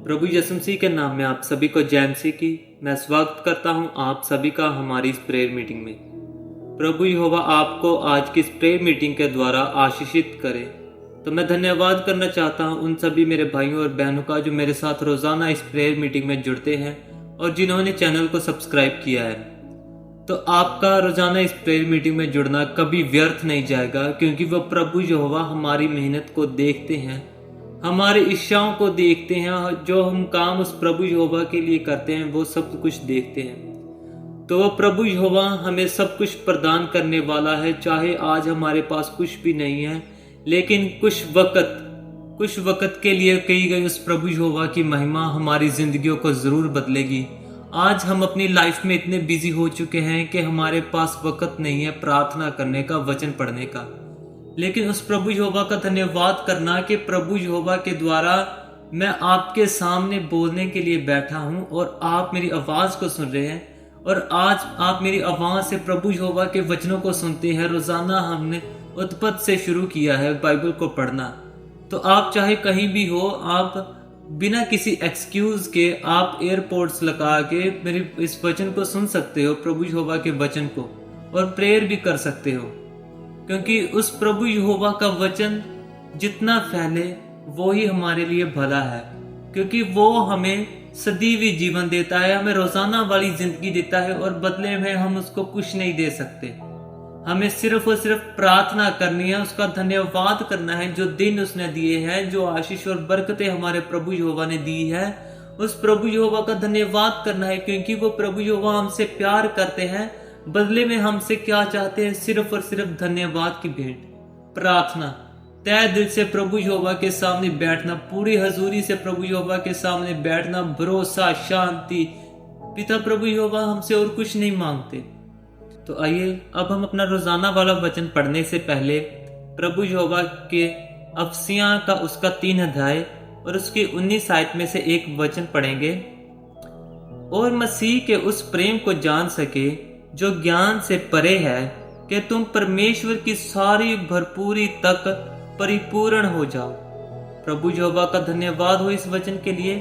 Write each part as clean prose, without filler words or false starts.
प्रभु यीशु मसीह के नाम में आप सभी को जय मसीह की मैं स्वागत करता हूं आप सभी का हमारी इस प्रेयर मीटिंग में। प्रभु यहोवा आपको आज की इस प्रेयर मीटिंग के द्वारा आशीषित करे। तो मैं धन्यवाद करना चाहता हूं उन सभी मेरे भाइयों और बहनों का जो मेरे साथ रोजाना इस प्रेयर मीटिंग में जुड़ते हैं और जिन्होंने चैनल को सब्सक्राइब किया है। तो आपका रोजाना इस प्रेयर मीटिंग में जुड़ना कभी व्यर्थ नहीं जाएगा, क्योंकि वह प्रभु यहोवा हमारी मेहनत को देखते हैं, हमारी इच्छाओं को देखते हैं, जो हम काम उस प्रभु यहोवा के लिए करते हैं वो सब कुछ देखते हैं। तो वो प्रभु यहोवा हमें सब कुछ प्रदान करने वाला है। चाहे आज हमारे पास कुछ भी नहीं है, लेकिन कुछ वक्त के लिए कही गई उस प्रभु यहोवा की महिमा हमारी जिंदगियों को जरूर बदलेगी। आज हम अपनी लाइफ में इतने बिजी हो चुके हैं कि हमारे पास वक्त नहीं है प्रार्थना करने का, वचन पढ़ने का, लेकिन उस प्रभु यहोवा का धन्यवाद करना कि प्रभु यहोवा के द्वारा मैं आपके सामने बोलने के लिए बैठा हूं और आप मेरी आवाज को सुन रहे हैं। और आज आप मेरी आवाज से प्रभु यहोवा के वचनों को सुनते हैं। रोजाना हमने उत्पत्ति से शुरू किया है बाइबल को पढ़ना। तो आप चाहे कहीं भी हो, आप बिना किसी एक्सक्यूज के आप एयरपोर्ट्स लगा के मेरे इस वचन को सुन सकते हो, प्रभु यहोवा के वचन को, और प्रेयर भी कर सकते हो, क्योंकि उस प्रभु यहोवा का वचन जितना फैले वो ही हमारे लिए भला है, क्योंकि वो हमें सदैव जीवन देता है, हमें रोजाना वाली जिंदगी देता है और बदले में हम उसको कुछ नहीं दे सकते। हमें सिर्फ और सिर्फ प्रार्थना करनी है, उसका धन्यवाद करना है जो दिन उसने दिए हैं, जो आशीष और बरकतें हमारे प्रभु यहोवा ने दी है, उस प्रभु यहोवा का धन्यवाद करना है, क्योंकि वो प्रभु यहोवा हमसे प्यार करते हैं। बदले में हमसे क्या चाहते हैं? सिर्फ और सिर्फ धन्यवाद की भेंट, प्रार्थना, तय दिल से प्रभु यहोवा के सामने बैठना, पूरी हजूरी से प्रभु यहोवा के सामने बैठना, भरोसा, शांति। पिता प्रभु यहोवा हमसे और कुछ नहीं मांगते। तो आइए अब हम अपना रोजाना वाला वचन पढ़ने से पहले प्रभु यहोवा के अफसियां का उसका 3 अध्याय और उसकी 19 आयत में से एक वचन पढ़ेंगे। और मसीह के उस प्रेम को जान सके जो ज्ञान से परे है, कि तुम परमेश्वर की सारी भरपूरी तक परिपूर्ण हो जाओ। प्रभु यहोवा का धन्यवाद हो इस वचन के लिए।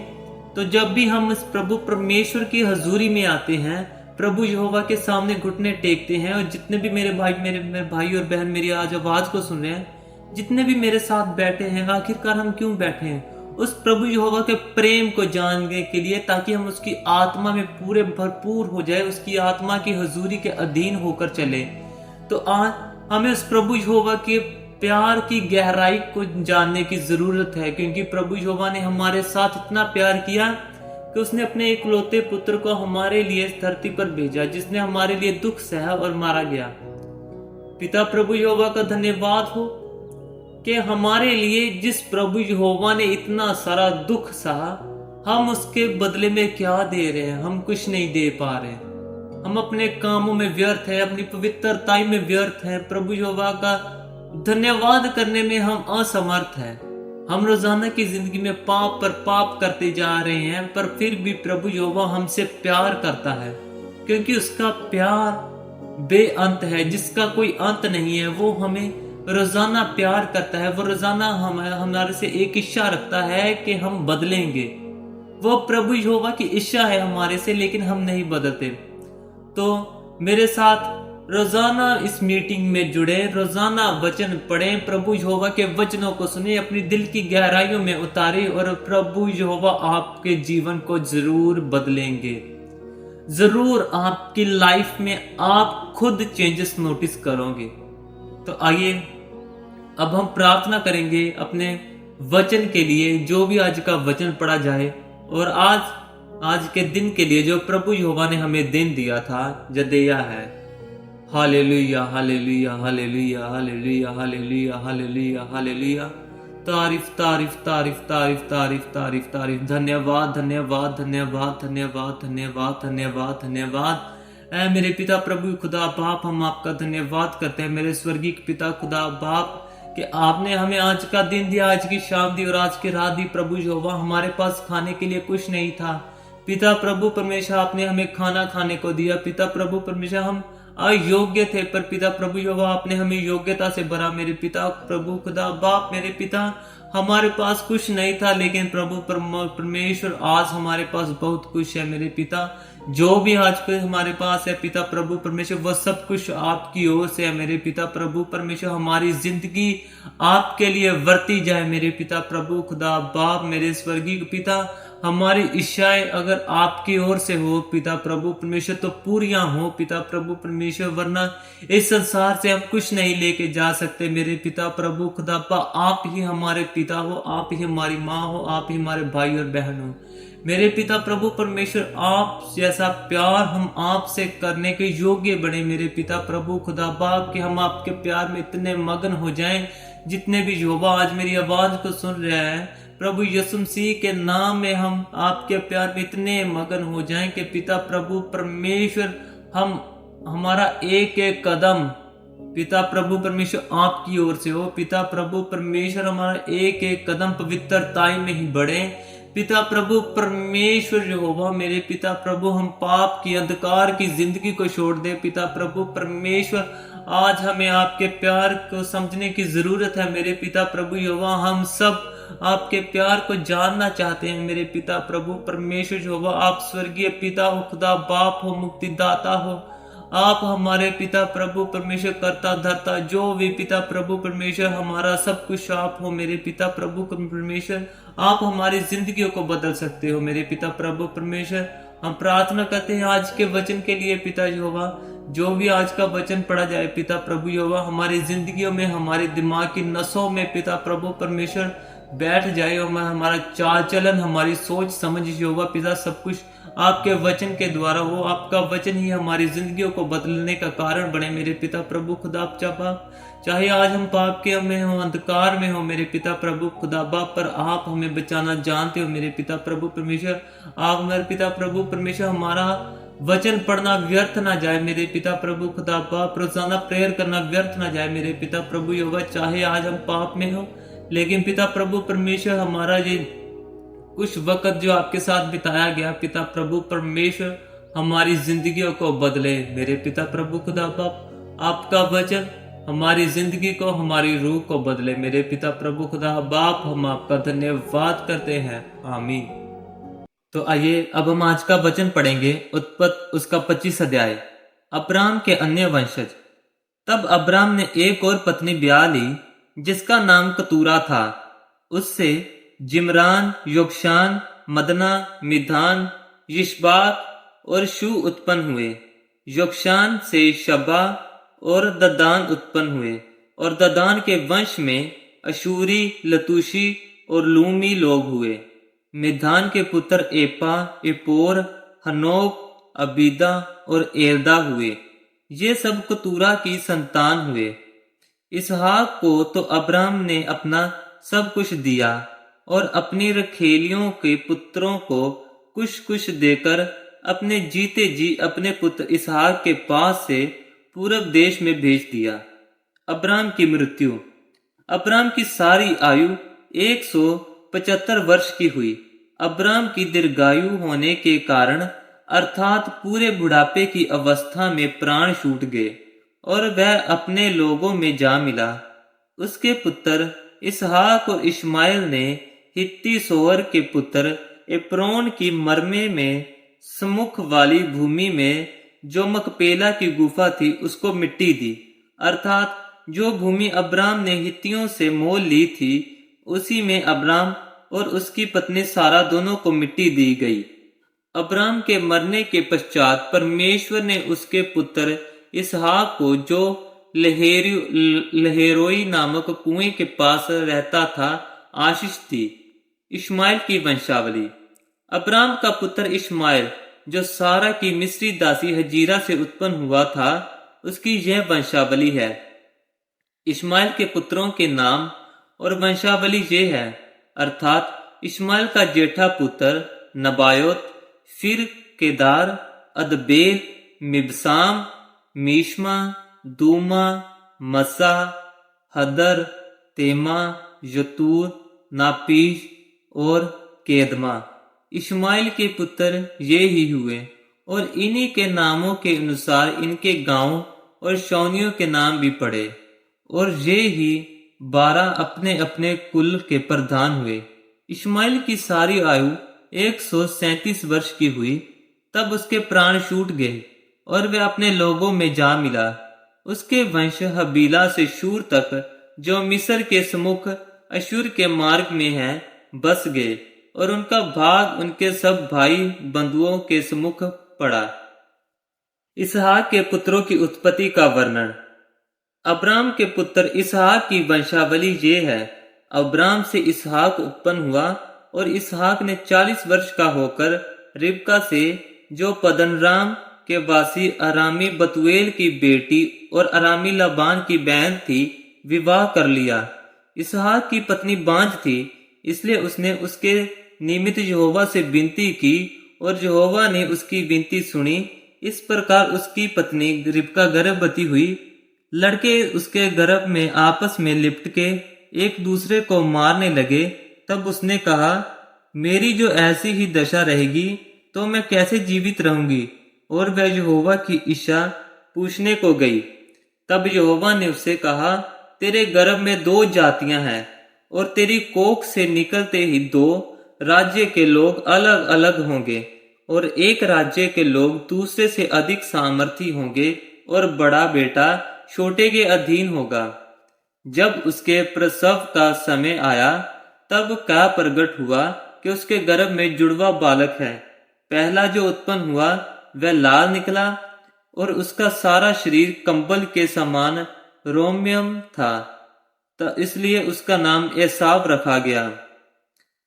तो जब भी हम इस प्रभु परमेश्वर की हजूरी में आते हैं, प्रभु यहोवा के सामने घुटने टेकते हैं, और जितने भी मेरे भाई और बहन मेरी आज आवाज को सुन रहे हैं, जितने भी मेरे साथ बैठे हैं, आखिरकार हम क्यों बैठे हैं? उस प्रभु यहोवा के प्रेम को जानने के लिए, ताकि हम उसकी आत्मा में पूरे भरपूर हो जाए, उसकी आत्मा की हजूरी के अधीन होकर चले। तो आज हमें उस प्रभु यहोवा के प्यार की गहराई को जानने की जरूरत है, क्योंकि प्रभु यहोवा ने हमारे साथ इतना प्यार किया कि उसने अपने इकलौते पुत्र को हमारे लिए इस धरती पर भेजा, जिसने हमारे लिए दुख सहा और मारा गया। पिता प्रभु यहोवा का धन्यवाद हो कि हमारे लिए जिस प्रभु यहोवा ने इतना सारा दुख सहा, हम उसके बदले में क्या दे रहे हैं? हम कुछ नहीं दे पा रहे। हम अपने कामों में व्यर्थ है, अपनी पवित्रता में व्यर्थ है, प्रभु यहोवा का धन्यवाद करने में हम असमर्थ हैं। हम रोजाना की जिंदगी में पाप पर पाप करते जा रहे हैं, पर फिर भी प्रभु यहोवा हमसे प्यार करता है, क्योंकि उसका प्यार बेअंत है, जिसका कोई अंत नहीं है। वो हमें रोजाना प्यार करता है, वो रोजाना हमारे से एक इच्छा रखता है कि हम बदलेंगे। वो प्रभु यहोवा की इच्छा है हमारे से, लेकिन हम नहीं बदलते। तो मेरे साथ रोजाना इस मीटिंग में जुड़े, रोजाना वचन पढ़ें, प्रभु यहोवा के वचनों को सुने, अपनी दिल की गहराइयों में उतारे, और प्रभु यहोवा आपके जीवन को जरूर बदलेंगे। जरूर आपकी लाइफ में आप खुद चेंजेस नोटिस करोगे। तो आइए अब हम प्रार्थना करेंगे अपने वचन के लिए, जो भी आज का वचन पढ़ा जाए, और आज के दिन के लिए जो प्रभु यहोवा ने हमें दिन दिया था, जदिया है। Hallelujah, hallelujah, hallelujah, hallelujah, hallelujah, hallelujah, hallelujah. तारीफ, तारीफ, तारीफ, तारीफ, तारीफ, तारीफ, तारीफ। धन्यवाद, धन्यवाद, धन्यवाद, धन्यवाद, धन्यवाद, धन्यवाद, धन्यवाद। ऐ मेरे पिता प्रभु खुदा बाप, हम आपका धन्यवाद करते हैं, मेरे स्वर्गीय पिता खुदा बाप, कि आपने हमें आज का दिन दिया, आज की शाम दी और आज की रात दी। प्रभु यहोवा, हमारे पास खाने के लिए कुछ नहीं था। पिता प्रभु परमेश्वर, आपने हमें खाना खाने को दिया। पिता प्रभु परमेश्वर, हम अयोग्य थे, पर पिता प्रभु यहोवा आपने हमें योग्यता से भरा। मेरे पिता प्रभु खुदा बाप, मेरे पिता हमारे पास कुछ नहीं था, लेकिन प्रभु परमेश्वर आज हमारे पास बहुत कुछ है। मेरे पिता जो भी आज पे हमारे पास है पिता प्रभु परमेश्वर, वह सब कुछ आपकी ओर से है। मेरे पिता प्रभु परमेश्वर, हमारी जिंदगी आपके लिए वर्ती जाए। मेरे पिता प्रभु खुदा बाप, मेरे स्वर्गीय पिता, हमारी इच्छाएं अगर आपकी ओर से हो पिता प्रभु परमेश्वर तो पूरियां हो पिता प्रभु परमेश्वर, वरना इस संसार से हम कुछ नहीं लेके जा सकते। मेरे पिता प्रभु खुदा बाप, आप ही हमारे पिता हो, आप ही हमारी माँ हो, आप ही हमारे भाई और बहन हो। मेरे पिता प्रभु परमेश्वर, आप जैसा प्यार हम आपसे करने के योग्य बने। मेरे पिता प्रभु खुदा बाप, कि हम आपके प्यार में इतने मगन हो जाएं, जितने भी यहोवा आज मेरी आवाज को सुन रहे हैं, प्रभु यीशु मसीह के नाम में हम आपके प्यार में इतने मगन हो जाएं कि पिता प्रभु परमेश्वर, हम हमारा एक एक कदम पिता प्रभु परमेश्वर आपकी ओर से हो। पिता प्रभु परमेश्वर, हमारा एक एक कदम पवित्रताई में ही बढ़े। पिता प्रभु परमेश्वर यहोवा, मेरे पिता प्रभु, हम पाप की अंधकार की जिंदगी को छोड़ दे। पिता प्रभु परमेश्वर, आज हमें आपके प्यार को समझने की जरूरत है। मेरे पिता प्रभु यहोवा, हम सब आपके प्यार को जानना चाहते हैं। मेरे पिता प्रभु परमेश्वर यहोवा, आप स्वर्गीय पिता हो, खुदा बाप हो, मुक्तिदाता हो। आप हमारे पिता प्रभु परमेश्वर, करता धरता जो भी पिता प्रभु परमेश्वर, हमारा सब कुछ आप हो। मेरे पिता प्रभु परमेश्वर, आप हमारी जिंदगियों को बदल सकते हो। मेरे पिता प्रभु परमेश्वर, हम प्रार्थना करते हैं आज के वचन के लिए पिता यहोवा, जो भी आज का वचन पढ़ा जाए पिता प्रभु यहोवा, हमारी जिंदगियों में, हमारे दिमाग की नसों में पिता प्रभु परमेश्वर बैठ जाए। और हमारा चाल चलन, हमारी सोच समझ यहोवा पिता, सब कुछ आपके वचन के द्वारा हो। आपका वचन ही हमारी जिंदगियों को बदलने का कारण बने। मेरे पिता प्रभु खुदा बाप, चाहे आज हम पाप के में हो, अंधकार में हो, मेरे पिता प्रभु खुदा बाप, पर आप हमें बचाना जानते हो। मेरे पिता प्रभु परमेश्वर, आप मेरे पिता प्रभु परमेश्वर, हमारा वचन पढ़ना व्यर्थ ना जाए। मेरे पिता प्रभु खुदा बाप, रोजाना प्रेयर करना व्यर्थ ना जाए। मेरे पिता प्रभु यहोवा, चाहे आज हम पाप में हो, लेकिन पिता प्रभु परमेश्वर, हमारा ये कुछ वक्त जो आपके साथ बिताया गया पिता प्रभु परमेश्वर, हमारी जिंदगियों को बदले। मेरे पिता प्रभु खुदा बाप, आपका वचन हमारी जिंदगी को, हमारी रूह को बदले। मेरे पिता प्रभु खुदा बाप, हम आपका धन्यवाद करते हैं। आमीन। तो आइए अब हम आज का वचन पढ़ेंगे, उत्पत्ति उसका 25 अध्याय। अब्राम के अन्य वंशज। तब अब्राम ने एक और पत्नी ब्याह ली, जिसका नाम कतूरा था। उससे जिमरान, योक्षान, मदना, मिधान, यिशबाक और शू उत्पन्न हुए। योक्षान से शबा और ददान उत्पन्न हुए। और ददान के वंश में अशूरी, लतूशी और लूमी लोग हुए। मिधान के पुत्र एपा, एपोर, हनोक, अबीदा और एल्दा हुए। ये सब कतूरा की संतान हुए। इसहाक को तो अब्राम ने अपना सब कुछ दिया और अपनी रखेलियों के पुत्रों को कुछ कुछ देकर अपने जीते जी अपने पुत्र इसहाक के पास से पूरब देश में भेज दिया। अब्राम की मृत्यु। अब्राम की सारी आयु 175 वर्ष की हुई। अब्राम की दीर्घायु होने के कारण अर्थात पूरे बुढ़ापे की अवस्था में प्राण छूट गए और वह अपने लोगों में जा मिला। उसके पुत्र इसहाक और इश्माइल ने हित्ती सोअर के पुत्र एप्रोन की मरमे में सम्मुख वाली भूमि में जो मकपेला की गुफा थी उसको मिट्टी दी। अर्थात जो भूमि अब्राम ने हित्तियों से मोल ली थी, उसी में अब्राम और उसकी पत्नी सारा दोनों को मिट्टी दी गई। अब्राम के मरने के पश्चात परमेश्वर ने उसके पुत्र इसहाक को, जो लहेरोई नामक कुएं के पास रहता था, आशीष दी। इश्माइल की वंशावली। अब्राम का पुत्र इश्माइल, जो सारा की मिस्री दासी हजीरा से उत्पन्न हुआ था, उसकी यह वंशावली है। इश्माइल के पुत्रों के नाम और वंशावली ये है, अर्थात इश्माइल का जेठा पुत्र नबायोत, फिर केदार, अदबेल, मिबसाम, मीशमा, दूमा, मसा, हदर, तेमा, यतूर, नापीश और केदमा। इश्माइल के पुत्र ये ही हुए। और इन्हीं के नामों के अनुसार इनके गांव और शौनियों के नाम भी पड़े। और ये ही 12 अपने अपने कुल के प्रधान हुए। इश्माइल की सारी आयु 137 वर्ष की हुई, तब उसके प्राण छूट गए और वह अपने लोगों में जा मिला। उसके वंश हबीला से शूर तक, जो मिस्र के सम्मुख अशूर के मार्ग में है, बस गए, और उनका भाग उनके सब भाई बंधुओं के सम्मुख पड़ा। इसहाक के पुत्रों की उत्पत्ति का वर्णन। अब्राम के पुत्र इसहाक की वंशावली ये है। अब्राम से इसहाक उत्पन्न हुआ, और इसहाक ने 40 वर्ष का होकर रिबका से, जो पदनराम के वासी अरामी बतुएल की बेटी और अरामी लाबान की बहन थी, विवाह कर लिया। इसहाक की पत्नी बांझ थी, इसलिए उसने उसके निमित्त यहोवा से विनती की, और यहोवा ने उसकी विनती सुनी। इस प्रकार उसकी पत्नी रिबका गर्भवती हुई। लड़के उसके गर्भ में आपस में लिपट के एक दूसरे को मारने लगे। तब उसने कहा, मेरी जो ऐसी ही दशा रहेगी तो मैं कैसे जीवित रहूंगी? और वह यहोवा की इच्छा पूछने को गई। तब यहोवा ने उससे कहा, तेरे गर्भ में 2 जातियां हैं, और तेरी कोख से निकलते ही 2 राज्य के लोग अलग अलग होंगे, और एक राज्य के लोग दूसरे से अधिक सामर्थी होंगे, और बड़ा बेटा छोटे के अधीन होगा। जब उसके प्रसव का समय आया, तब क्या प्रगट हुआ कि उसके गर्भ में जुड़वा बालक है। पहला जो उत्पन्न हुआ वह लाल निकला, और उसका सारा शरीर कंबल के समान रोम्यम था, तो इसलिए उसका नाम एसाव रखा गया।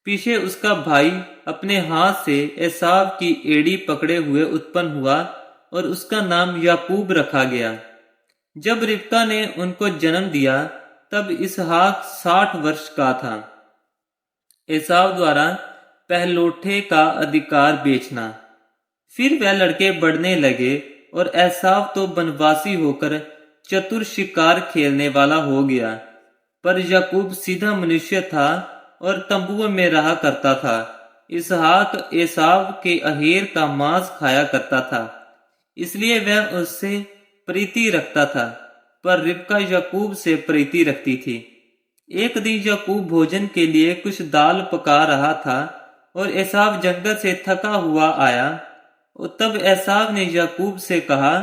पीछे उसका भाई अपने हाथ से एसाव की एड़ी पकड़े हुए उत्पन्न हुआ, और उसका नाम याकूब रखा गया। जब रिबका ने उनको जन्म दिया, तब इसहाक 60 वर्ष का था। एसाव द्वारा पहलोठे का अधिकार बेचना। फिर वह लड़के बढ़ने लगे, और एसाव तो बनवासी होकर चतुर शिकार खेलने वाला हो गया, पर याकूब सीधा मनुष्य था और तंबुओं में रहा करता था। इसहाक एसाव के अहेर का मांस खाया करता था, इसलिए वह उससे प्रीति रखता था, पर रिबका याकूब से प्रीति रखती थी। एक दिन याकूब भोजन के लिए कुछ दाल पका रहा था, और एसाव जंगल से थका हुआ आया। और तब एसाव ने याकूब से कहा,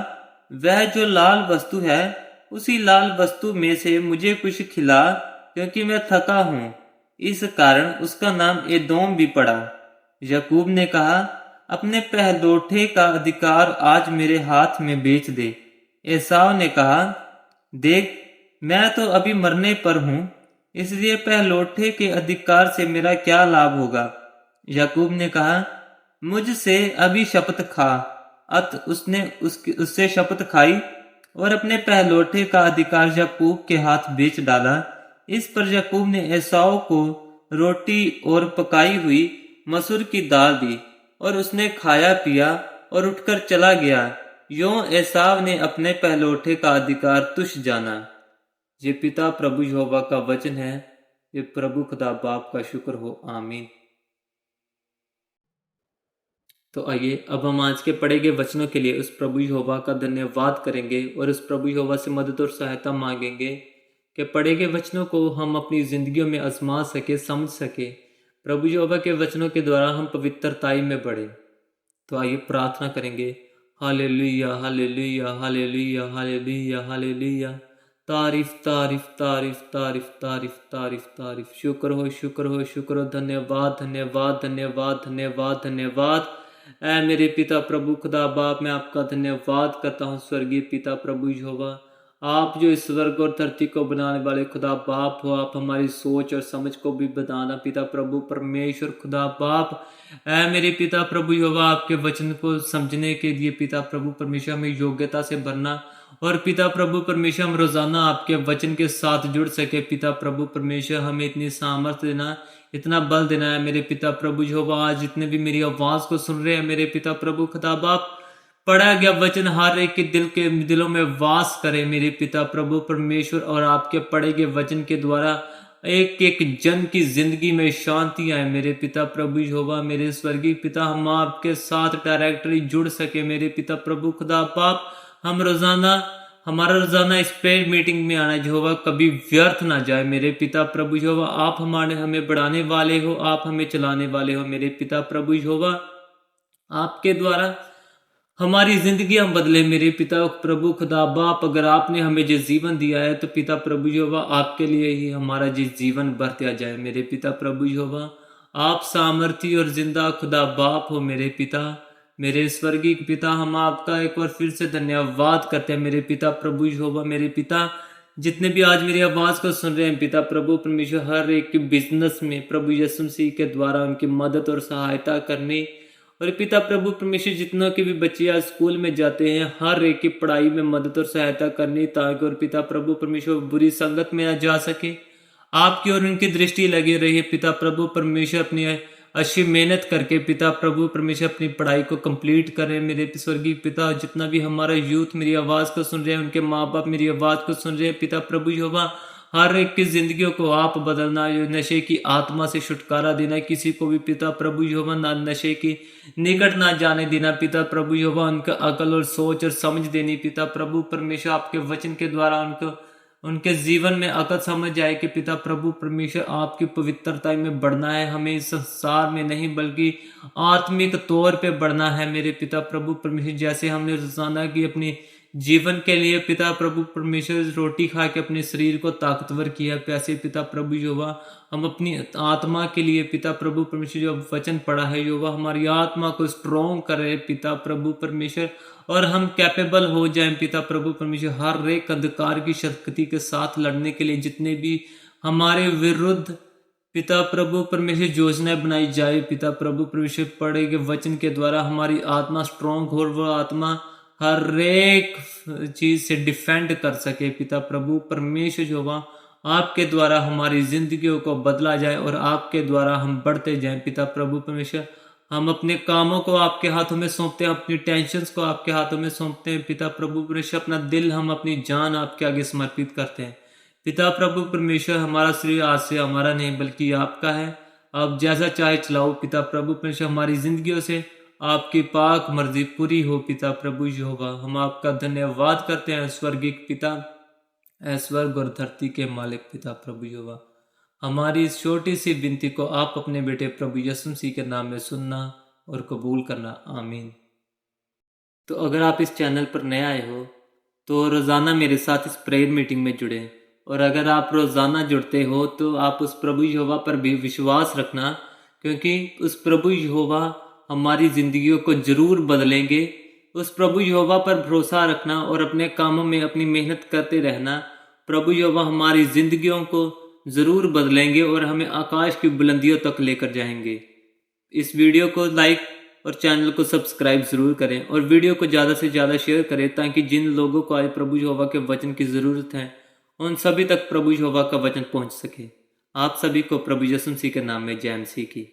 वह जो लाल वस्तु है, उसी लाल वस्तु में से मुझे कुछ खिला, क्योंकि मैं थका हूं। इस कारण उसका नाम एदोम भी पड़ा। याकूब ने कहा, अपने पहलोठे का अधिकार आज मेरे हाथ में बेच दे। एसाव ने कहा, देख, मैं तो अभी मरने पर हूं, इसलिए पहलोठे के अधिकार से मेरा क्या लाभ होगा? याकूब ने कहा, मुझसे अभी शपथ खा। अत उसने उससे शपथ खाई, और अपने पहलोठे का अधिकार याकूब के हाथ बेच डाला। इस पर याकूब ने एसाव को रोटी और पकाई हुई मसूर की दाल दी, और उसने खाया पिया और उठकर चला गया। यों एसाव ने अपने पहलोठे का अधिकार तुच्छ जाना। ये पिता प्रभु यहोवा का वचन है। ये प्रभु खुदा बाप का शुक्र हो, आमीन। तो आइए अब हम आज के पढ़े गए वचनों के लिए उस प्रभु यहोवा का धन्यवाद करेंगे, और उस प्रभु यहोवा से मदद और सहायता मांगेंगे कि पढ़े गए वचनों को हम अपनी जिंदगियों में आजमा सके, समझ सके। प्रभु यहोवा के वचनों के द्वारा हम पवित्रताई में बढ़े। तो आइए प्रार्थना करेंगे। Hallelujah, hallelujah, hallelujah, hallelujah, hallelujah. तारीफ, तारीफ, तारीफ, तारीफ, तारीफ, तारीफ, तारीफ। शुक्र हो, शुक्र हो, शुक्र हो। धन्यवाद, धन्यवाद, धन्यवाद, धन्यवाद, धन्यवाद। ऐ मेरे पिता प्रभु खुदा बाप, मैं आपका धन्यवाद करता हूँ। स्वर्गीय पिता प्रभु यहोवा, आप जो इस स्वर्ग और धरती को बनाने वाले खुदा बाप हो, आप हमारी सोच और समझ को भी बताना पिता प्रभु परमेश्वर खुदा बाप। ऐ मेरे पिता प्रभु यहोवा, आपके वचन को समझने के लिए पिता प्रभु परमेश्वर हमें योग्यता से भरना, और पिता प्रभु परमेश्वर हम रोजाना आपके वचन के साथ जुड़ सके। पिता प्रभु परमेश्वर हमें इतनी सामर्थ्य देना, इतना बल देना है मेरे पिता प्रभु यहोवा। आज जितने भी मेरी आवाज को सुन रहे हैं मेरे पिता प्रभु खुदा बाप, पढ़ा गया वचन हर एक के दिलों में वास करे मेरे पिता प्रभु परमेश्वर, और आपके पढ़े गए वचन के द्वारा एक एक जन की जिंदगी में शांति आए मेरे पिता प्रभु यहोवा। मेरे स्वर्गीय पिता, हम आपके साथ डायरेक्टली जुड़ सके मेरे पिता प्रभु खुदा बाप। हमारा रोजाना इस प्रेयर मीटिंग में आना यहोवा कभी व्यर्थ ना जाए मेरे पिता प्रभु यहोवा। आप हमें बढ़ाने वाले हो, आप हमें चलाने वाले हो मेरे पिता प्रभु यहोवा। आपके द्वारा हमारी जिंदगियां बदले मेरे पिता प्रभु खुदा बाप। अगर आपने हमें जो जीवन दिया है तो पिता प्रभु यहोवा आपके लिए ही हमारा जिस जीवन बरता जाए मेरे पिता प्रभु यहोवा। आप सामर्थी और जिंदा खुदा बाप हो मेरे पिता। मेरे स्वर्गीय पिता, हम आपका एक बार फिर से धन्यवाद करते हैं मेरे पिता प्रभु यहोवा। मेरे पिता, जितने भी आज मेरी आवाज को सुन रहे हैं पिता प्रभु परमेश्वर, हर एक के बिजनेस में प्रभु यीशु मसीह के द्वारा उनकी मदद और सहायता करने, और पिता प्रभु परमेश्वर जितनों के भी बच्चे आज स्कूल में जाते हैं हर एक की पढ़ाई में मदद और सहायता करनी, ताकि और पिता प्रभु परमेश्वर बुरी संगत में न जा सके। आपकी और उनकी दृष्टि लगी रही है पिता प्रभु परमेश्वर। अपनी अच्छी मेहनत करके पिता प्रभु परमेश्वर अपनी पढ़ाई को कंप्लीट करें मेरे स्वर्गीय पिता। जितना भी हमारा यूथ मेरी आवाज को सुन रहे हैं, उनके माँ बाप मेरी आवाज को सुन रहे हैं पिता प्रभु यहोवा, हर एक की जिंदगियों को आप बदलना, नशे की आत्मा से छुटकारा देना, किसी को भी पिता प्रभु यहोवा ना नशे की निकट ना जाने देना पिता प्रभु यहोवा। उनका अकल और सोच और समझ देनी पिता प्रभु परमेश्वर। आपके वचन के द्वारा उनके जीवन में अकल समझ आए कि पिता प्रभु परमेश्वर आपकी पवित्रता में बढ़ना है, हमें इस संसार में नहीं बल्कि आत्मिक तौर पे बढ़ना है मेरे पिता प्रभु परमेश्वर। जैसे हमने रोजाना की अपनी जीवन के लिए पिता प्रभु परमेश्वर रोटी खा के अपने शरीर को ताकतवर किया, पैसे पिता प्रभु यहोवा हम अपनी आत्मा के लिए पिता प्रभु परमेश्वर जो वचन पढ़ा है यहोवा, हमारी आत्मा को स्ट्रॉन्ग करे पिता प्रभु परमेश्वर, और हम कैपेबल हो जाएं पिता प्रभु परमेश्वर हर एक अंधकार की शक्ति के साथ लड़ने के लिए। जितने भी हमारे विरुद्ध पिता प्रभु परमेश्वर योजनाएं बनाई जाए पिता प्रभु परमेश्वर, पढ़े के वचन के द्वारा हमारी आत्मा स्ट्रॉन्ग हो, वो आत्मा हर एक चीज से डिफेंड कर सके पिता प्रभु परमेश्वर यहोवा। आपके द्वारा हमारी जिंदगियों को बदला जाए और आपके द्वारा हम बढ़ते जाएं पिता प्रभु परमेश्वर। हम अपने कामों को आपके हाथों में सौंपते हैं, अपनी टेंशन्स को आपके हाथों में सौंपते हैं पिता प्रभु परमेश्वर। अपना दिल, हम अपनी जान आपके आगे समर्पित करते हैं पिता प्रभु परमेश्वर। हमारा शरीर आज से हमारा नहीं बल्कि आपका है, आप जैसा चाहे चलाओ पिता प्रभु परमेश्वर। हमारी जिंदगियों से आपकी पाक मर्जी पूरी हो पिता प्रभु यहोवा। हम आपका धन्यवाद करते हैं स्वर्गीय पिता, स्वर्ग और धरती के मालिक पिता प्रभु यहोवा। हमारी इस छोटी सी विनती को आप अपने बेटे प्रभु यीशु मसीह के नाम में सुनना और कबूल करना, आमीन। तो अगर आप इस चैनल पर नए आए हो तो रोज़ाना मेरे साथ इस प्रेयर मीटिंग में जुड़ें, और अगर आप रोज़ाना जुड़ते हो तो आप उस प्रभु यहोवा पर भी विश्वास रखना, क्योंकि उस प्रभु यहोवा हमारी जिंदगियों को जरूर बदलेंगे। उस प्रभु यहोवा पर भरोसा रखना और अपने कामों में अपनी मेहनत करते रहना। प्रभु यहोवा हमारी जिंदगियों को जरूर बदलेंगे और हमें आकाश की बुलंदियों तक लेकर जाएंगे। इस वीडियो को लाइक और चैनल को सब्सक्राइब जरूर करें, और वीडियो को ज़्यादा से ज़्यादा शेयर करें, ताकि जिन लोगों को आज प्रभु यहोवा के वचन की ज़रूरत है उन सभी तक प्रभु यहोवा का वचन पहुंच सके। आप सभी को प्रभु यीशु मसीह के नाम में जय मसीह की।